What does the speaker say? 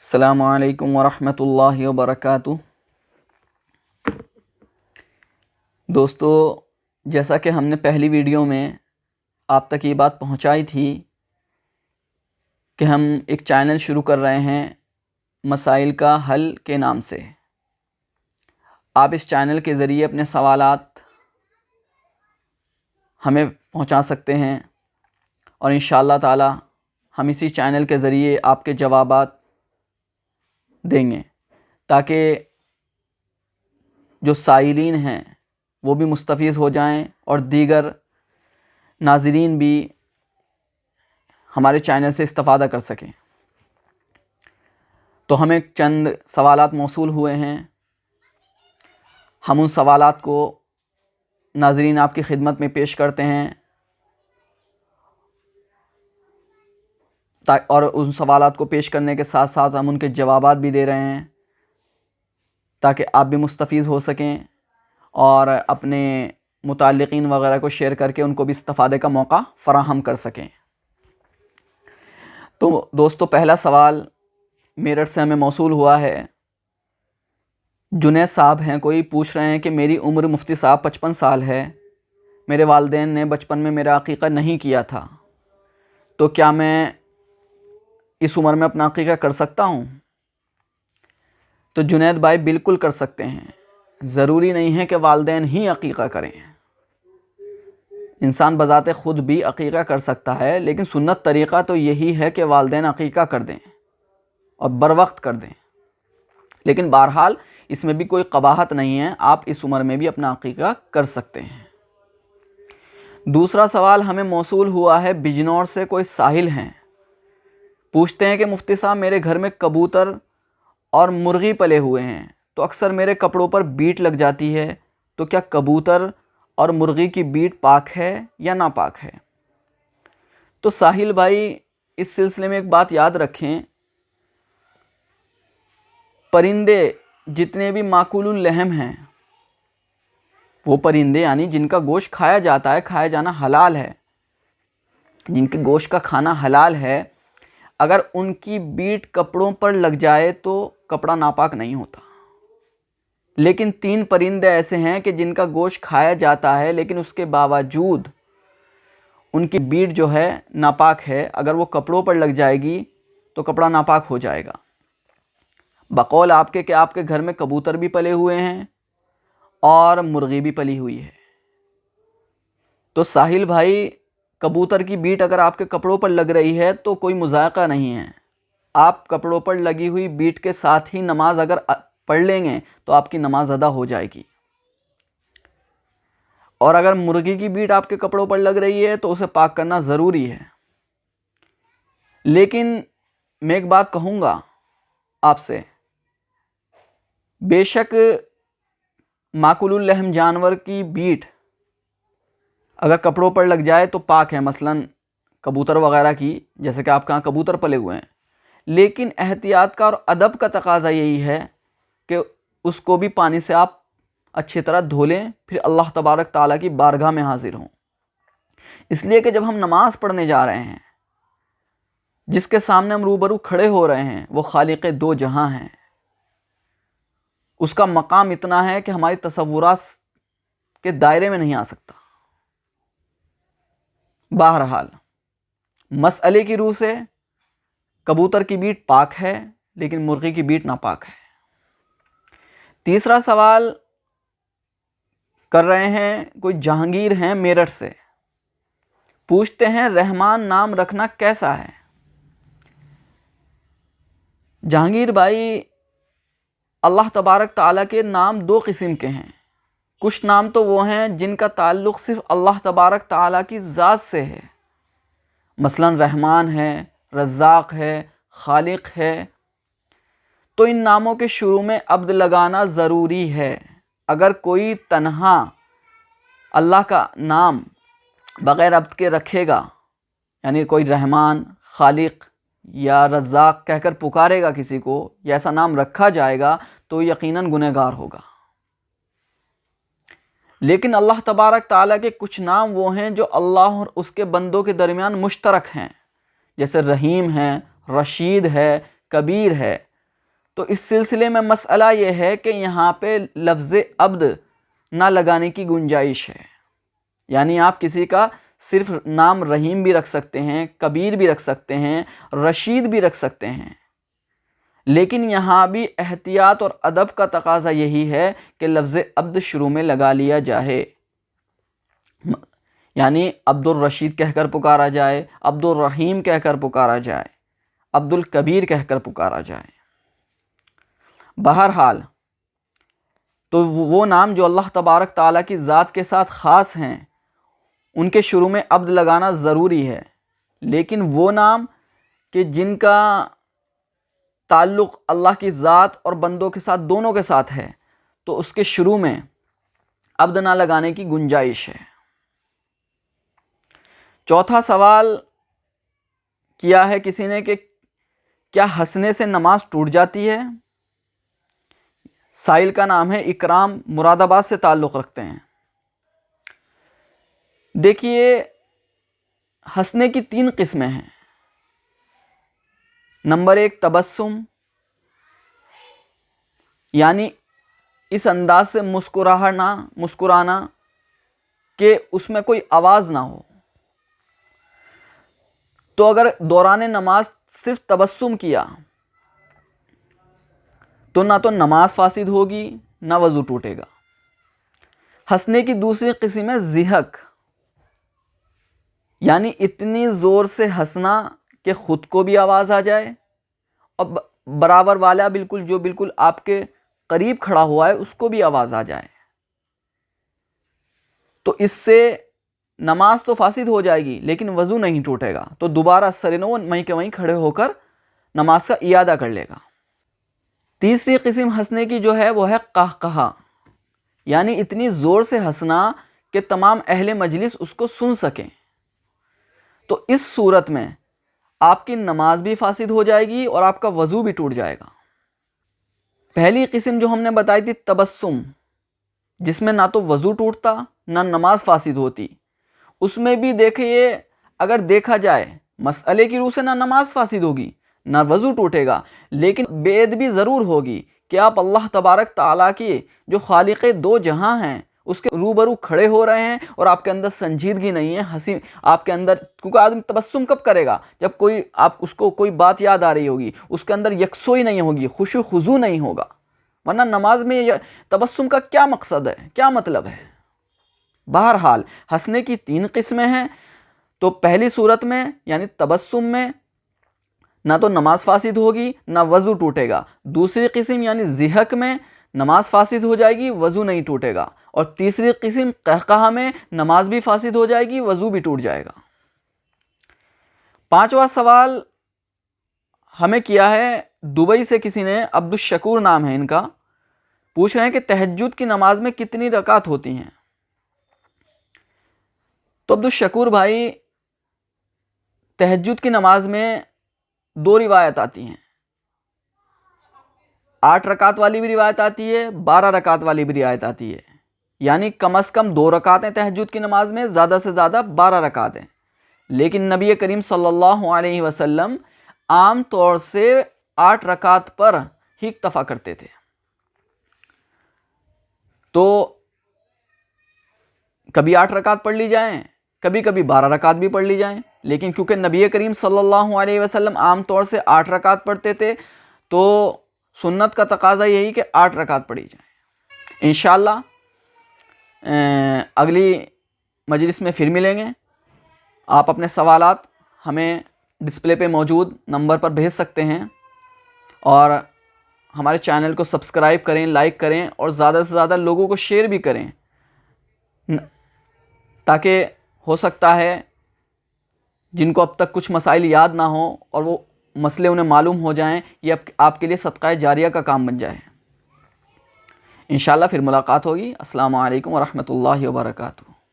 السلام علیکم ورحمۃ اللہ وبرکاتہ۔ دوستو، جیسا کہ ہم نے پہلی ویڈیو میں آپ تک یہ بات پہنچائی تھی کہ ہم ایک چینل شروع کر رہے ہیں مسائل کا حل کے نام سے۔ آپ اس چینل کے ذریعے اپنے سوالات ہمیں پہنچا سکتے ہیں اور انشاءاللہ تعالی ہم اسی چینل کے ذریعے آپ کے جوابات دیں گے تاکہ جو سائلین ہیں وہ بھی مستفیض ہو جائیں اور دیگر ناظرین بھی ہمارے چینل سے استفادہ کر سکیں۔ تو ہمیں چند سوالات موصول ہوئے ہیں، ہم ان سوالات کو ناظرین آپ کی خدمت میں پیش کرتے ہیں اور ان سوالات کو پیش کرنے کے ساتھ ساتھ ہم ان کے جوابات بھی دے رہے ہیں تاکہ آپ بھی مستفیض ہو سکیں اور اپنے متعلقین وغیرہ کو شیئر کر کے ان کو بھی استفادے کا موقع فراہم کر سکیں۔ تو دوستو، پہلا سوال میرٹھ سے ہمیں موصول ہوا ہے۔ جنید صاحب ہیں، کوئی پوچھ رہے ہیں کہ میری عمر مفتی صاحب 55 سال ہے، میرے والدین نے بچپن میں میرا عقیقہ نہیں کیا تھا، تو کیا میں اس عمر میں اپنا عقیقہ کر سکتا ہوں؟ تو جنید بھائی بالکل کر سکتے ہیں، ضروری نہیں ہے کہ والدین ہی عقیقہ کریں، انسان بذات خود بھی عقیقہ کر سکتا ہے، لیکن سنت طریقہ تو یہی ہے کہ والدین عقیقہ کر دیں اور بروقت کر دیں۔ لیکن بہرحال اس میں بھی کوئی قباحت نہیں ہے، آپ اس عمر میں بھی اپنا عقیقہ کر سکتے ہیں۔ دوسرا سوال ہمیں موصول ہوا ہے بجنور سے، کوئی ساحل ہیں، پوچھتے ہیں کہ مفتی صاحب میرے گھر میں کبوتر اور مرغی پلے ہوئے ہیں، تو اکثر میرے کپڑوں پر بیٹ لگ جاتی ہے، تو کیا کبوتر اور مرغی کی بیٹ پاک ہے یا ناپاک ہے؟ تو ساحل بھائی، اس سلسلے میں ایک بات یاد رکھیں، پرندے جتنے بھی ماکول اللحم ہیں، وہ پرندے یعنی جن کا گوشت کھایا جاتا ہے، کھایا جانا حلال ہے، جن کے گوشت کا کھانا حلال ہے، اگر ان کی بیٹ کپڑوں پر لگ جائے تو کپڑا ناپاک نہیں ہوتا۔ لیکن 3 پرندے ایسے ہیں کہ جن کا گوشت کھایا جاتا ہے لیکن اس کے باوجود ان کی بیٹ جو ہے ناپاک ہے، اگر وہ کپڑوں پر لگ جائے گی تو کپڑا ناپاک ہو جائے گا۔ بقول آپ کے کہ آپ کے گھر میں کبوتر بھی پلے ہوئے ہیں اور مرغی بھی پلی ہوئی ہے، تو ساحل بھائی، کبوتر کی بیٹ اگر آپ کے کپڑوں پر لگ رہی ہے تو کوئی مذائقہ نہیں ہے، آپ کپڑوں پر لگی ہوئی بیٹ کے ساتھ ہی نماز اگر پڑھ لیں گے تو آپ کی نماز ادا ہو جائے گی۔ اور اگر مرغی کی بیٹ آپ کے کپڑوں پر لگ رہی ہے تو اسے پاک کرنا ضروری ہے۔ لیکن میں ایک بات کہوں گا آپ سے، بے شک ماکول اللحم جانور کی بیٹ اگر کپڑوں پر لگ جائے تو پاک ہے، مثلا کبوتر وغیرہ کی، جیسے کہ آپ کے ہاں کبوتر پلے ہوئے ہیں، لیکن احتیاط کا اور ادب کا تقاضا یہی ہے کہ اس کو بھی پانی سے آپ اچھی طرح دھو لیں، پھر اللہ تبارک تعالیٰ کی بارگاہ میں حاضر ہوں۔ اس لیے کہ جب ہم نماز پڑھنے جا رہے ہیں، جس کے سامنے ہم روبرو کھڑے ہو رہے ہیں وہ خالق دو جہاں ہیں، اس کا مقام اتنا ہے کہ ہماری تصورات کے دائرے میں نہیں آ سکتا۔ بہرحال مسئلے کی روح سے کبوتر کی بیٹ پاک ہے لیکن مرغی کی بیٹ ناپاک ہے۔ تیسرا سوال کر رہے ہیں کوئی جہانگیر ہیں میرٹھ سے، پوچھتے ہیں رحمان نام رکھنا کیسا ہے؟ جہانگیر بھائی، اللہ تبارک تعالیٰ کے نام 2 قسم کے ہیں، کچھ نام تو وہ ہیں جن کا تعلق صرف اللہ تبارک تعالیٰ کی ذات سے ہے، مثلا رحمان ہے، رزاق ہے، خالق ہے، تو ان ناموں کے شروع میں عبد لگانا ضروری ہے۔ اگر کوئی تنہا اللہ کا نام بغیر عبد کے رکھے گا، یعنی کوئی رحمان، خالق یا رزاق کہہ کر پکارے گا کسی کو، یا ایسا نام رکھا جائے گا، تو یقیناً گنہگار ہوگا۔ لیکن اللہ تبارک تعالیٰ کے کچھ نام وہ ہیں جو اللہ اور اس کے بندوں کے درمیان مشترک ہیں، جیسے رحیم ہے، رشید ہے، کبیر ہے، تو اس سلسلے میں مسئلہ یہ ہے کہ یہاں پہ لفظ عبد نہ لگانے کی گنجائش ہے، یعنی آپ کسی کا صرف نام رحیم بھی رکھ سکتے ہیں، کبیر بھی رکھ سکتے ہیں، رشید بھی رکھ سکتے ہیں، لیکن یہاں بھی احتیاط اور ادب کا تقاضا یہی ہے کہ لفظ عبد شروع میں لگا لیا جائے، یعنی عبد الرشید کہہ کر پکارا جائے، عبد الرحیم کہہ کر پکارا جائے، عبد الکبیر کہہ کر پکارا جائے۔ بہرحال تو وہ نام جو اللہ تبارک تعالیٰ کی ذات کے ساتھ خاص ہیں ان کے شروع میں عبد لگانا ضروری ہے، لیکن وہ نام کہ جن کا تعلق اللہ کی ذات اور بندوں کے ساتھ دونوں کے ساتھ ہے تو اس کے شروع میں عبد نہ لگانے کی گنجائش ہے۔ چوتھا سوال کیا ہے کسی نے کہ کیا ہنسنے سے نماز ٹوٹ جاتی ہے؟ سائل کا نام ہے اکرام، مراد آباد سے تعلق رکھتے ہیں۔ دیکھیے، ہنسنے کی 3 قسمیں ہیں۔ نمبر 1 تبسم، یعنی اس انداز سے مسکرانا کہ اس میں کوئی آواز نہ ہو۔ تو اگر دوران نماز صرف تبسم کیا تو نہ تو نماز فاسد ہوگی نہ وضو ٹوٹے گا۔ ہنسنے کی دوسری قسم ہے ضحک، یعنی اتنی زور سے ہنسنا کہ خود کو بھی آواز آ جائے اور برابر والا جو بالکل آپ کے قریب کھڑا ہوا ہے اس کو بھی آواز آ جائے۔ تو اس سے نماز تو فاسد ہو جائے گی لیکن وضو نہیں ٹوٹے گا، تو دوبارہ سرنو وہیں کے وہیں کھڑے ہو کر نماز کا اعادہ کر لے گا۔ تیسری قسم ہنسنے کی جو ہے وہ ہے قہقہا، یعنی اتنی زور سے ہنسنا کہ تمام اہل مجلس اس کو سن سکیں۔ تو اس صورت میں آپ کی نماز بھی فاسد ہو جائے گی اور آپ کا وضو بھی ٹوٹ جائے گا۔ پہلی قسم جو ہم نے بتائی تھی تبسم، جس میں نہ تو وضو ٹوٹتا نہ نماز فاسد ہوتی، اس میں بھی دیکھیے اگر دیکھا جائے مسئلے کی روح سے نہ نماز فاسد ہوگی نہ وضو ٹوٹے گا، لیکن بے ادبی ضرور ہوگی کہ آپ اللہ تبارک تعالیٰ کی جو خالق 2 جہاں ہیں اس کے روبرو کھڑے ہو رہے ہیں اور آپ کے اندر سنجیدگی نہیں ہے، ہنسی آپ کے اندر، کیونکہ آدمی تبسم کب کرے گا؟ جب اس کو کوئی بات یاد آ رہی ہوگی، اس کے اندر یکسوئی نہیں ہوگی، خشوع خضوع نہیں ہوگا، ورنہ نماز میں تبسم کا کیا مقصد ہے، کیا مطلب ہے؟ بہرحال ہنسنے کی 3 قسمیں ہیں۔ تو پہلی صورت میں یعنی تبسم میں نہ تو نماز فاسد ہوگی نہ وضو ٹوٹے گا، دوسری قسم یعنی ضحک میں نماز فاسد ہو جائے گی وضو نہیں ٹوٹے گا، اور تیسری قسم قہقہہ میں نماز بھی فاسد ہو جائے گی وضو بھی ٹوٹ جائے گا۔ 5واں سوال ہمیں کیا ہے دبئی سے کسی نے، عبد الشکور نام ہے ان کا، پوچھ رہے ہیں کہ تہجد کی نماز میں کتنی رکعت ہوتی ہیں؟ تو عبد الشکور بھائی، تہجد کی نماز میں 2 روایت آتی ہیں، 8 رکعت والی بھی روایت آتی ہے، 12 رکعت والی بھی روایت آتی ہے، یعنی کم از کم 2 رکعتیں تہجد کی نماز میں، زیادہ سے زیادہ 12 رکعتیں، لیکن نبی کریم صلی اللہ علیہ وسلم عام طور سے 8 رکعت پر ہی اکتفا کرتے تھے۔ تو کبھی 8 رکعت پڑھ لی جائیں، کبھی کبھی 12 رکعت بھی پڑھ لی جائیں، لیکن کیونکہ نبی کریم صلی اللہ علیہ وسلم عام طور سے 8 رکعت پڑھتے تھے تو سنت کا تقاضا یہی کہ 8 رکعت پڑھی جائیں۔ انشاءاللہ اگلی مجلس میں پھر ملیں گے۔ آپ اپنے سوالات ہمیں ڈسپلے پہ موجود نمبر پر بھیج سکتے ہیں، اور ہمارے چینل کو سبسکرائب کریں، لائک کریں، اور زیادہ سے زیادہ لوگوں کو شیئر بھی کریں، تاکہ ہو سکتا ہے جن کو اب تک کچھ مسائل یاد نہ ہوں اور وہ مسئلے انہیں معلوم ہو جائیں، یہ آپ کے لیے صدقہ جاریہ کا کام بن جائے۔ انشاءاللہ پھر ملاقات ہوگی۔ السلام علیکم ورحمۃ اللہ وبرکاتہ۔